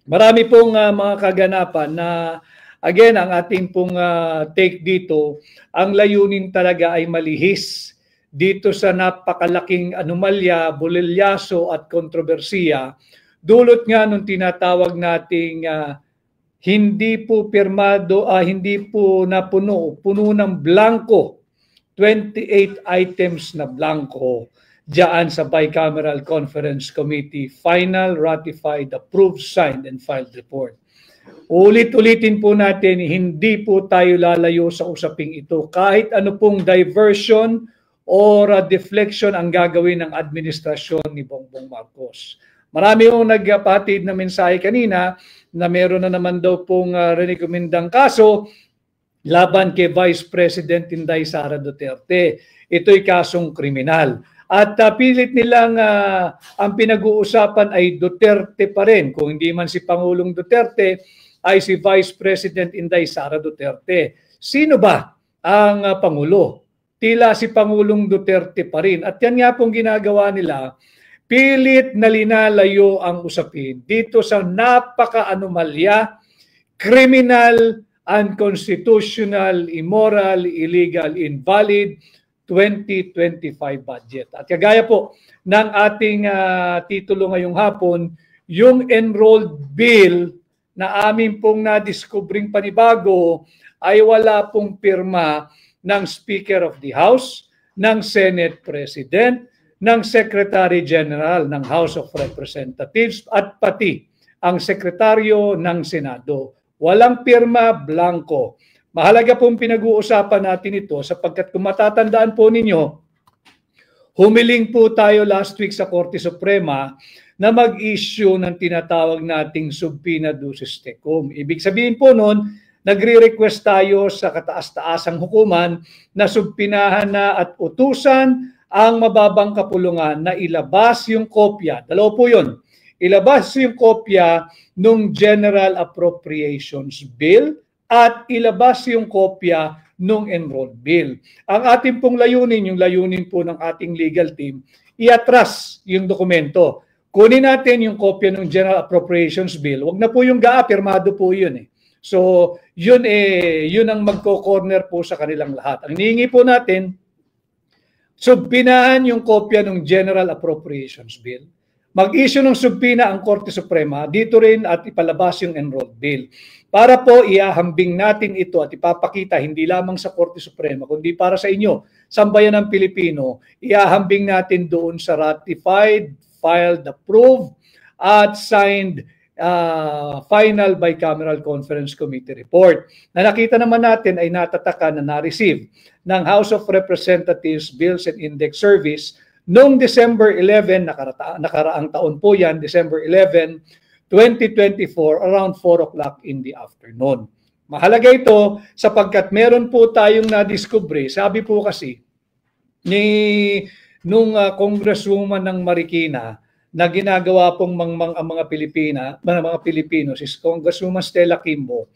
Marami pong mga kaganapan na again ang ating pong take dito, ang layunin talaga ay malihis dito sa napakalaking anomalya, bulilyaso at kontrobersiya dulot nga nung tinatawag nating hindi po pirmado, hindi po puno ng blanco, 28 items na blanco diyan sa Bicameral Conference Committee, final, ratified, approved, signed, and filed report. Ulit-ulitin po natin, hindi po tayo lalayo sa usaping ito. Kahit ano pong diversion or deflection ang gagawin ng administrasyon ni Bongbong Marcos. Marami yung nagpatid na mensahe kanina na meron na naman daw pong rekomendang kaso laban kay Vice President Inday Sara Duterte. Ito'y kasong kriminal. At pilit nilang ang pinag-uusapan ay Duterte pa rin. Kung hindi man si Pangulong Duterte, ay si Vice President Inday Sara Duterte. Sino ba ang Pangulo? Tila si Pangulong Duterte pa rin. At yan nga pong ginagawa nila, pilit na linalayo ang usapin dito sa napaka-anomalya, criminal, unconstitutional, immoral, illegal, invalid 2025 budget. At kagaya po ng ating titulo ngayong hapon, yung enrolled bill na amin pong na-discovering panibago ay wala pong pirma ng Speaker of the House, ng Senate President, ng Secretary General ng House of Representatives at pati ang Sekretaryo ng Senado. Walang pirma, blanco. Mahalaga pong pinag-uusapan natin ito sapagkat kung matatandaan po ninyo, humiling po tayo last week sa Korte Suprema na mag-issue ng tinatawag nating subpoena ducis tecum. Ibig sabihin po noon, nagre-request tayo sa kataas-taasang hukuman na subpinahan na at utusan ang mababang kapulungan na ilabas yung kopya. Dalawa po yun. Ilabas yung kopya ng General Appropriations Bill at ilabas yung kopya ng enrolled bill. Ang ating pong layunin, yung layunin po ng ating legal team, iatras yung dokumento. Kunin natin yung kopya ng General Appropriations Bill. Wag na po yung GAA, pirmado po yun eh. So, yun ang magko-corner po sa kanilang lahat. Ang hinihingi po natin, subpinahan yung kopya ng General Appropriations Bill. Mag-issue ng subpina ang Korte Suprema dito rin at ipalabas yung enrolled bill. Para po iahambing natin ito at ipapakita hindi lamang sa Korte Suprema kundi para sa inyo, sambayan ng Pilipino, iahambing natin doon sa ratified, filed, approved at signed final Bicameral Conference Committee report. Na nakita naman natin ay natataka na na-receive ng House of Representatives Bills and Index Service noong December 11, nakaraang taon po yan, December 11, 2024, around 4 o'clock in the afternoon. Mahalaga ito sapagkat meron po tayong na-discover, sabi po kasi, nung Congresswoman ng Marikina, na ginagawa pong mga Pilipino, si Congresswoman Stella Kimbo,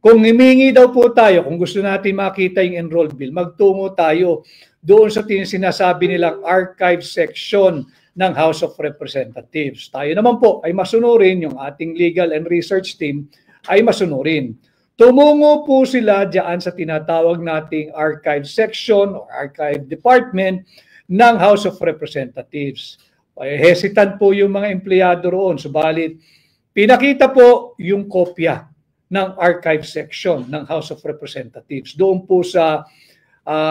kung himingi daw po tayo, kung gusto natin makita yung enrolled bill, magtungo tayo doon sa sinasabi nilang archive section ng House of Representatives. Tayo naman po ay masunurin, yung ating legal and research team ay masunurin. Tumungo po sila diyan sa tinatawag nating archive section or archive department ng House of Representatives. Hesitant po yung mga empleyado roon, subalit pinakita po yung kopya ng archive section ng House of Representatives. Doon po sa,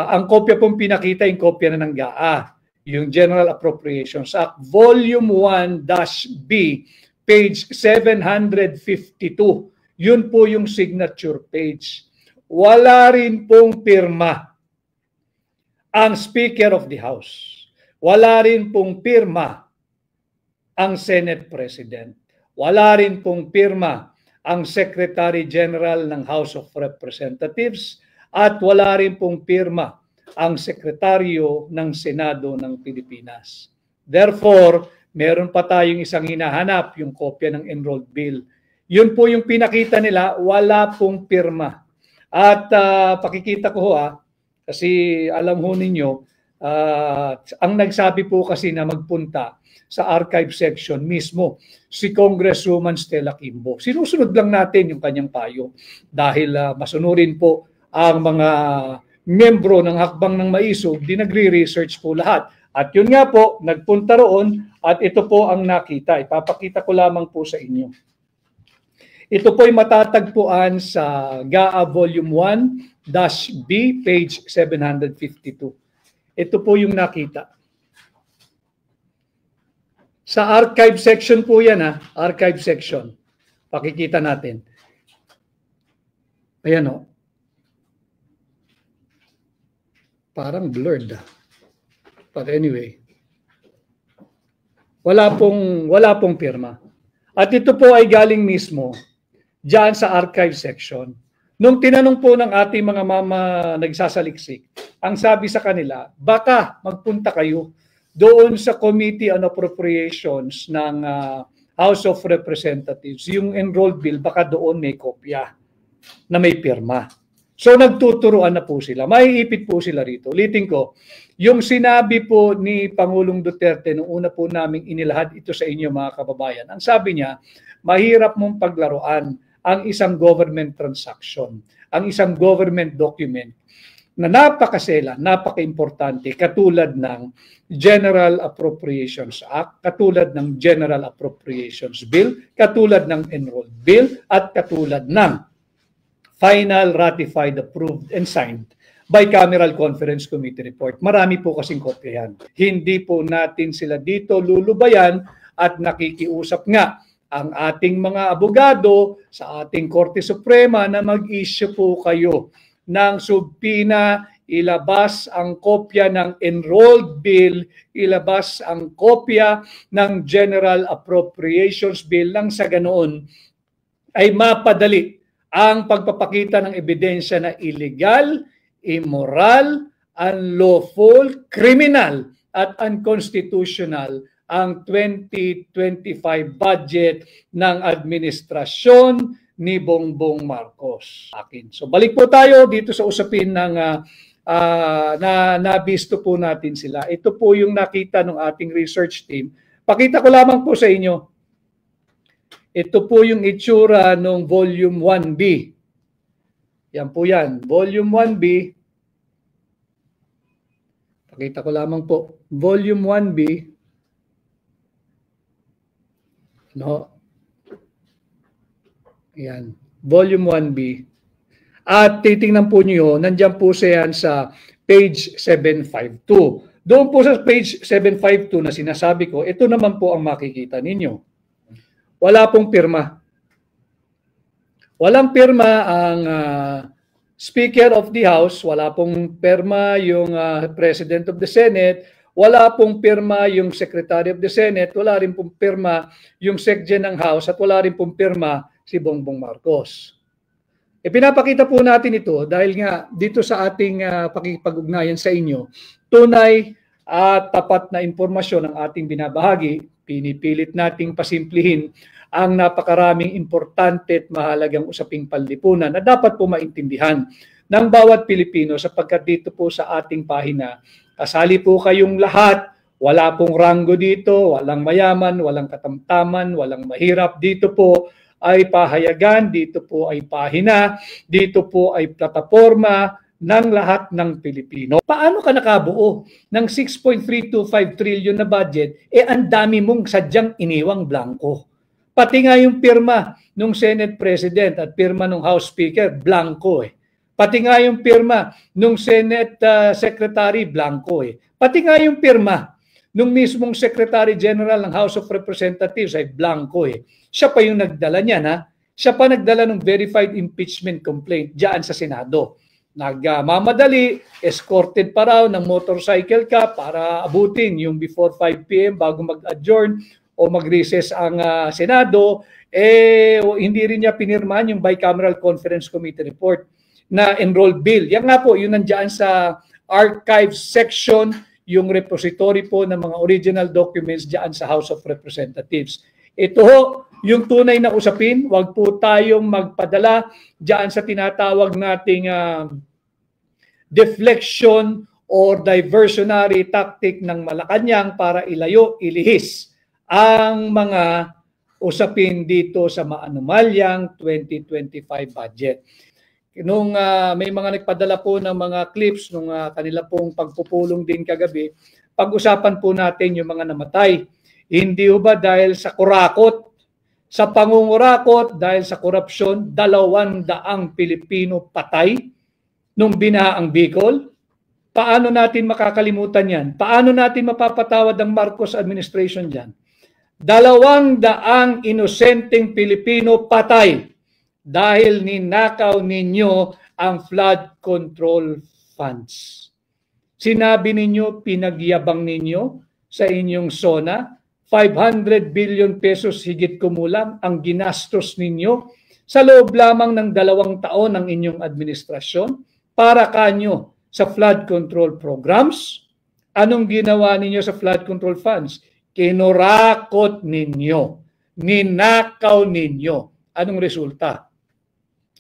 ang kopya pong pinakita, yung kopya na ng GAA, yung General Appropriations Act, Volume 1-B, page 752. Yun po yung signature page. Wala rin pong pirma ang Speaker of the House. Wala rin pong pirma ang Senate President. Wala rin pong pirma ang Secretary General ng House of Representatives at wala rin pong pirma ang Sekretaryo ng Senado ng Pilipinas. Therefore, meron pa tayong isang hinahanap, yung kopya ng enrolled bill. Yun po yung pinakita nila, wala pong pirma. At pakikita ko kasi alam ho ninyo, Ang nagsabi po kasi na magpunta sa archive section mismo si Congresswoman Stella Kimbo. Sinusunod lang natin yung kanyang payo dahil masunurin po ang mga membro ng Hakbang ng Maisog, di nagre-research po lahat. At yun nga po, nagpunta roon at ito po ang nakita. Ipapakita ko lamang po sa inyo. Ito po ay matatagpuan sa GAA Volume 1-B, page 752. Ito po yung nakita. Sa archive section po yan, archive section. Pakikita natin. Ayan o. Parang blurred. But anyway, wala pong pirma. At ito po ay galing mismo diyan sa archive section. Nung tinanong po ng ating mga mama nagsasaliksik, ang sabi sa kanila, baka magpunta kayo doon sa Committee on Appropriations ng House of Representatives. Yung enrolled bill, baka doon may kopya na may pirma. So nagtuturuan na po sila. Maiipit po sila rito. Ulitin ko, yung sinabi po ni Pangulong Duterte nung una po naming inilahad ito sa inyo mga kababayan. Ang sabi niya, mahirap mong paglaruan ang isang government transaction, ang isang government document na napakasela, napaka-importante katulad ng General Appropriations Act, katulad ng General Appropriations Bill, katulad ng Enrolled Bill, at katulad ng Final Ratified, Approved, and Signed Bicameral Conference Committee Report. Marami po kasing kopya yan. Hindi po natin sila dito lulubayan at nakikiusap nga ang ating mga abogado sa ating Korte Suprema na mag-issue po kayo ng subpina, ilabas ang kopya ng Enrolled Bill, ilabas ang kopya ng General Appropriations Bill nang sa ganoon ay mapadali ang pagpapakita ng ebidensya na illegal, immoral, unlawful, criminal at unconstitutional ang 2025 budget ng administrasyon ni Bongbong Marcos. So balik po tayo dito sa usapin ng nabisto po natin sila. Ito po yung nakita ng ating research team. Pakita ko lamang po sa inyo. Ito po yung itsura ng Volume 1B. Yan po yan. Volume 1B. Pakita ko lamang po. Volume 1B. No. Yan. Volume 1B. At titingnan po niyo, nandiyan po siya sa page 752. Doon po sa page 752 na sinasabi ko, ito naman po ang makikita ninyo. Wala pong pirma. Walang pirma ang Speaker of the House, wala pong pirma yung President of the Senate, wala pong pirma yung Secretary of the Senate, wala rin pong pirma yung Secgen ng House, at wala rin pong pirma si Bongbong Marcos. Pinapakita po natin ito dahil nga dito sa ating pakikipag-ugnayan sa inyo, tunay at tapat na impormasyon ang ating binabahagi. Pinipilit nating pasimplihin ang napakaraming importante at mahalagang usaping panlipunan na dapat po maintindihan ng bawat Pilipino sapagkat dito po sa ating pahina, kasali po kayong lahat, wala pong ranggo dito, walang mayaman, walang katamtaman, walang mahirap. Dito po ay pahayagan, dito po ay pahina, dito po ay plataforma ng lahat ng Pilipino. Paano ka nakabuo ng 6.325 trillion na budget? Ang dami mong sadyang iniwang blanco. Pati nga yung pirma ng Senate President at pirma ng House Speaker, blanco Pati nga yung pirma ng Senate Secretary, blanco Pati nga yung pirma ng mismong Secretary General ng House of Representatives ay blanco Siya pa yung nagdala niyan Siya pa nagdala ng verified impeachment complaint diyan sa Senado. Nagmamadali, escorted pa raw ng motorcycle ka para abutin yung before 5 p.m. bago mag-adjourn o mag-recess ang Senado. Hindi rin niya pinirmahan yung Bicameral Conference Committee report na enrolled bill. Yan nga po, yun nandiyan sa archives section, yung repository po ng mga original documents diyan sa House of Representatives. Ito ho, yung tunay na usapin, wag po tayong magpadala diyan sa tinatawag nating deflection or diversionary tactic ng Malacanang para ilayo, ilihis ang mga usapin dito sa maanumalyang 2025 budget. Nung may mga nagpadala po ng mga clips nung kanila pong pagpupulong din kagabi, pag-usapan po natin yung mga namatay. Hindi ba dahil sa kurakot, sa pangungurakot, dahil sa korupsyon, 200 Pilipino patay nung binahaang Bicol? Paano natin makakalimutan yan? Paano natin mapapatawad ang Marcos administration dyan? 200 inosenteng Pilipino patay dahil ninakaw ninyo ang flood control funds. Sinabi ninyo, pinagyabang ninyo sa inyong SONA, 500 billion pesos higit kumulang ang ginastos ninyo sa loob lamang ng 2 taon ng inyong administrasyon para kanyo sa flood control programs. Anong ginawa ninyo sa flood control funds? Kinurakot ninyo, ninakaw ninyo. Anong resulta?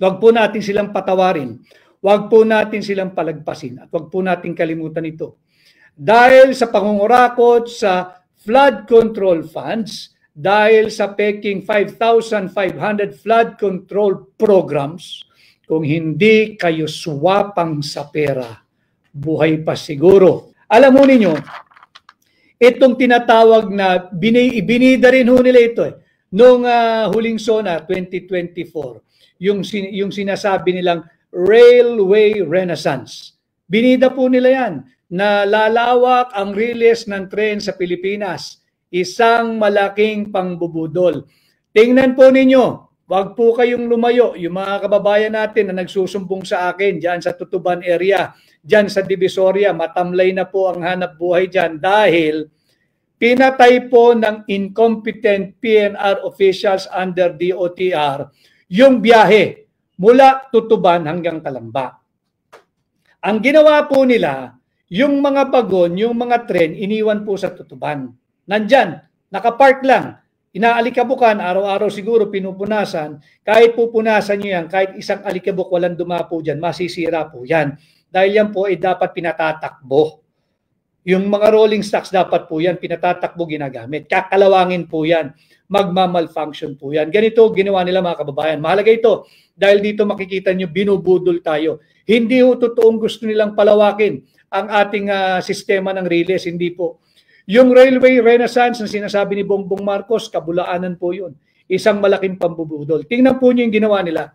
Huwag po natin silang patawarin. Huwag po natin silang palagpasin. At huwag po natin kalimutan ito. Dahil sa pangungurakot sa flood control funds, dahil sa peking 5,500 flood control programs, kung hindi kayo swapang sa pera, buhay pa siguro. Alam mo ninyo, itong tinatawag na ibinida rin ho nila ito noong huling SONA 2024, yung sinasabi nilang Railway Renaissance. Binida po nila yan na lalawak ang release ng tren sa Pilipinas. Isang malaking pangbubudol. Tingnan po ninyo, wag po kayong lumayo. Yung mga kababayan natin na nagsusumbong sa akin dyan sa Tutuban area, dyan sa Divisoria, matamlay na po ang hanap buhay dyan dahil pinatay po ng incompetent PNR officials under DOTR yung biyahe mula Tutuban hanggang Calamba. Ang ginawa po nila, yung mga bagon, yung mga tren, iniwan po sa Tutuban. Nandyan, nakapark lang. Inaalikabukan, araw-araw siguro pinupunasan. Kahit pupunasan nyo yan, kahit isang alikabok walang dumapo dyan, masisira po yan. Dahil yan po ay dapat pinatatakbo. Yung mga rolling stocks dapat po yan, pinatatakbo ginagamit. Kakalawangin po yan. Magmamalfunction po yan. Ganito ginawa nila mga kababayan. Mahalaga ito dahil dito makikita nyo binubudol tayo. Hindi ho totoong gusto nilang palawakin ang ating sistema ng release. Hindi po. Yung Railway Renaissance na sinasabi ni Bongbong Marcos, kabulaanan po yun. Isang malaking pambubudol. Tingnan po nyo yung ginawa nila.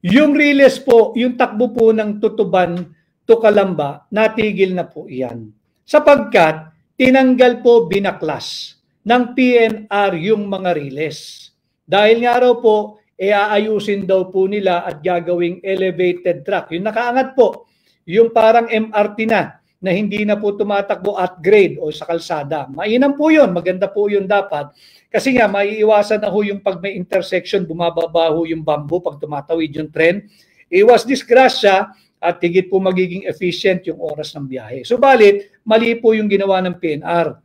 Yung release po, yung takbo po ng Tutuban to Calamba, natigil na po iyan. Sapagkat tinanggal po binaklas ng PNR yung mga release. Dahil nga raw po, aayusin daw po nila at gagawing elevated track. Yung nakaangat po, yung parang MRT na hindi na po tumatakbo at grade o sa kalsada. Mainam po yun, maganda po yun dapat. Kasi nga, maiiwasan na ho yung pag may intersection, bumababa ho yung bamboo pag tumatawid yung tren. Iwas disgrasya at higit po magiging efficient yung oras ng biyahe. Subalit, mali po yung ginawa ng PNR.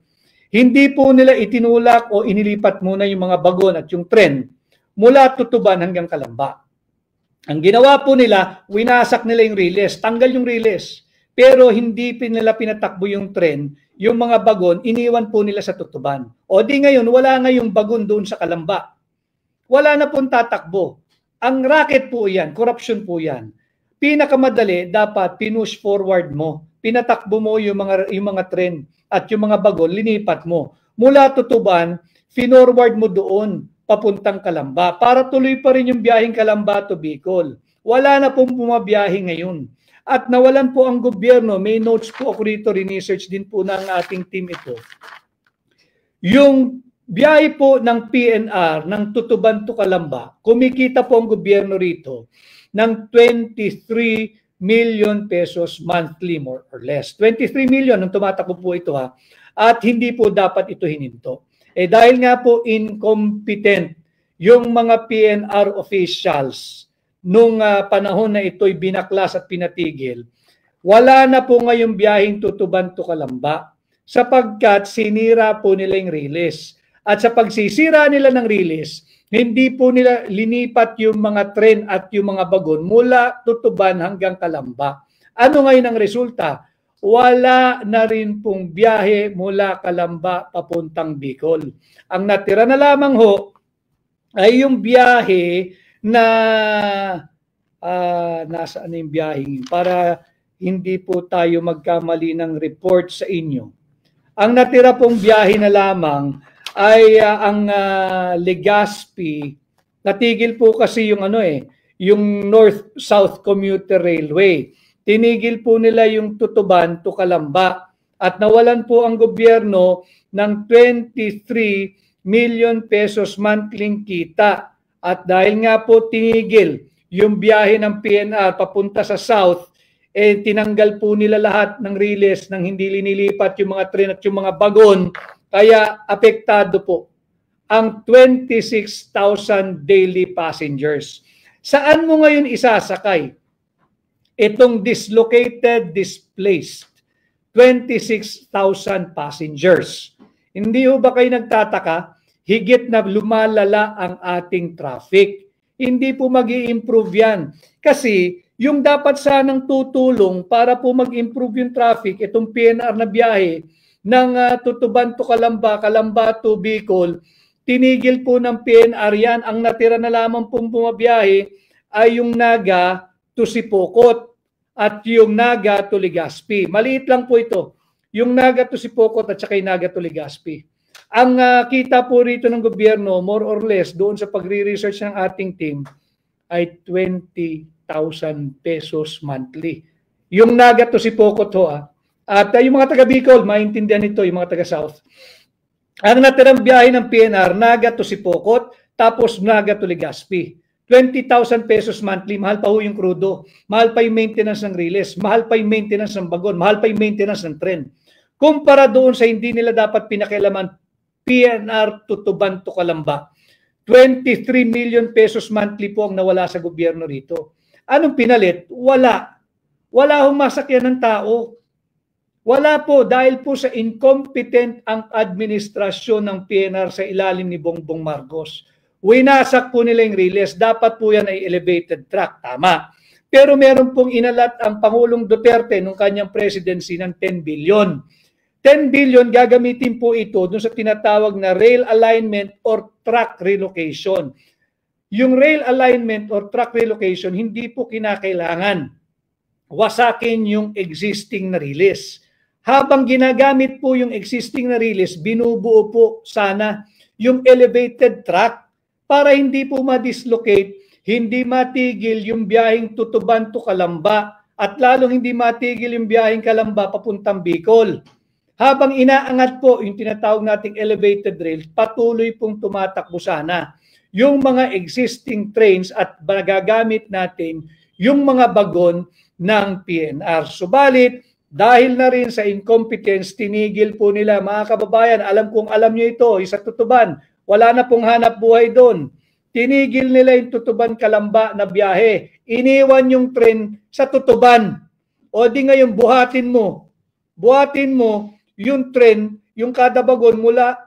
Hindi po nila itinulak o inilipat muna yung mga bagon at yung tren mula Tutuban hanggang Calamba. Ang ginawa po nila, winasak nila yung release, tanggal yung release. Pero hindi nila pinatakbo yung tren, yung mga bagon, iniwan po nila sa Tutuban. O di ngayon, wala nga yung bagon doon sa Calamba. Wala na pong tatakbo. Ang racket po yan, corruption po yan. Pinakamadali, dapat pinush forward mo. Pinatakbo mo yung mga tren at yung mga bagon, linipat mo. Mula Tutuban, finorward mo doon, papuntang Calamba, para tuloy pa rin yung biyaheng Calamba to Bicol. Wala na pong bumabiyahe ngayon. At nawalan po ang gobyerno, may notes po ako rito, research din po ng ating team ito. Yung biyahe po ng PNR ng Tutuban to Calamba, kumikita po ang gobyerno rito ng 23 million pesos monthly more or less. 23 million ang tumatakbo po ito ha. At hindi po dapat ito hininto. Dahil nga po incompetent yung mga PNR officials nung panahon na ito'y binaklas at pinatigil, wala na po ngayong biyaheng Tutuban to Calamba sapagkat sinira po nila yung release. At sa pagsisira nila ng release, hindi po nila linipat yung mga tren at yung mga bagon mula Tutuban hanggang Calamba. Ano ngayon ang resulta? Wala na rin pong biyahe mula Calamba papuntang Bicol. Ang natira na lamang ho ay yung biyahe na nasaan yung biyaheng para hindi po tayo magkamali ng report sa inyo. Ang natira pong biyahe na lamang ay ang Legazpi. Natigil po kasi yung yung North-South Commuter Railway. Tinigil po nila yung Tutuban to Calamba at nawalan po ang gobyerno ng 23 million pesos monthly kita. At dahil nga po tinigil yung biyahe ng PNR papunta sa South, tinanggal po nila lahat ng release nang hindi linilipat yung mga tren at yung mga bagon. Kaya apektado po ang 26,000 daily passengers. Saan mo ngayon isasakay itong dislocated, displaced 26,000 passengers? Hindi ho ba kayo nagtataka? Higit na lumalala ang ating traffic. Hindi po mag-i-improve yan. Kasi yung dapat sanang tutulong para po mag-improve yung traffic, itong PNR na biyahe ng Tutuban to Calamba, Calamba to Bicol, tinigil po ng PNR yan. Ang natira na lamang pong bumabiyahe ay yung Naga to Sipokot at yung Naga to Legazpi. Maliit lang po ito. Yung Naga to Sipokot at saka yung Naga to Legazpi. Ang kita po rito ng gobyerno, more or less, doon sa pagre-research ng ating team, ay 20,000 pesos monthly. Yung Naga to Sipokot ho. At yung mga taga Bicol, maintindihan ito, yung mga taga South. Ang natirang biyahe ng PNR, Naga to Sipokot, tapos Naga to Legazpi. 20,000 pesos monthly, mahal pa ho yung krudo, mahal pa yung maintenance ng release, mahal pa yung maintenance ng bagon, mahal pa yung maintenance ng tren. Kumpara doon sa hindi nila dapat pinakialaman, PNR Tutuban to Calamba, 23 million pesos monthly po ang nawala sa gobyerno rito. Anong pinalit? Wala. Wala hong masakyan ng tao. Wala po dahil po sa incompetent ang administrasyon ng PNR sa ilalim ni Bongbong Marcos. Winasak po nila yung release. Dapat po yan ay elevated track. Tama. Pero meron pong inalat ang Pangulong Duterte nung kanyang presidency ng 10 billion. 10 billion gagamitin po ito dun sa tinatawag na rail alignment or track relocation. Yung rail alignment or track relocation, hindi po kinakailangan wasakin yung existing na release. Habang ginagamit po yung existing na release, binubuo po sana yung elevated track para hindi po ma-dislocate, hindi matigil yung biyaheng Tutuban to Calamba at lalong hindi matigil yung biyaheng Calamba papuntang Bicol. Habang inaangat po yung tinatawag nating elevated rail, patuloy pong tumatakbo sana yung mga existing trains at magagamit natin yung mga bagon ng PNR. Subalit, dahil na rin sa incompetence, tinigil po nila. Mga kababayan, alam nyo ito, sa Tutuban, wala na pong hanap buhay doon. Tinigil nila yung Tutuban Calamba na biyahe. Iniwan yung tren sa Tutuban. O di ngayon, buhatin mo yung tren, yung kada bagon mula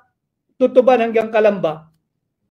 Tutuban hanggang Calamba.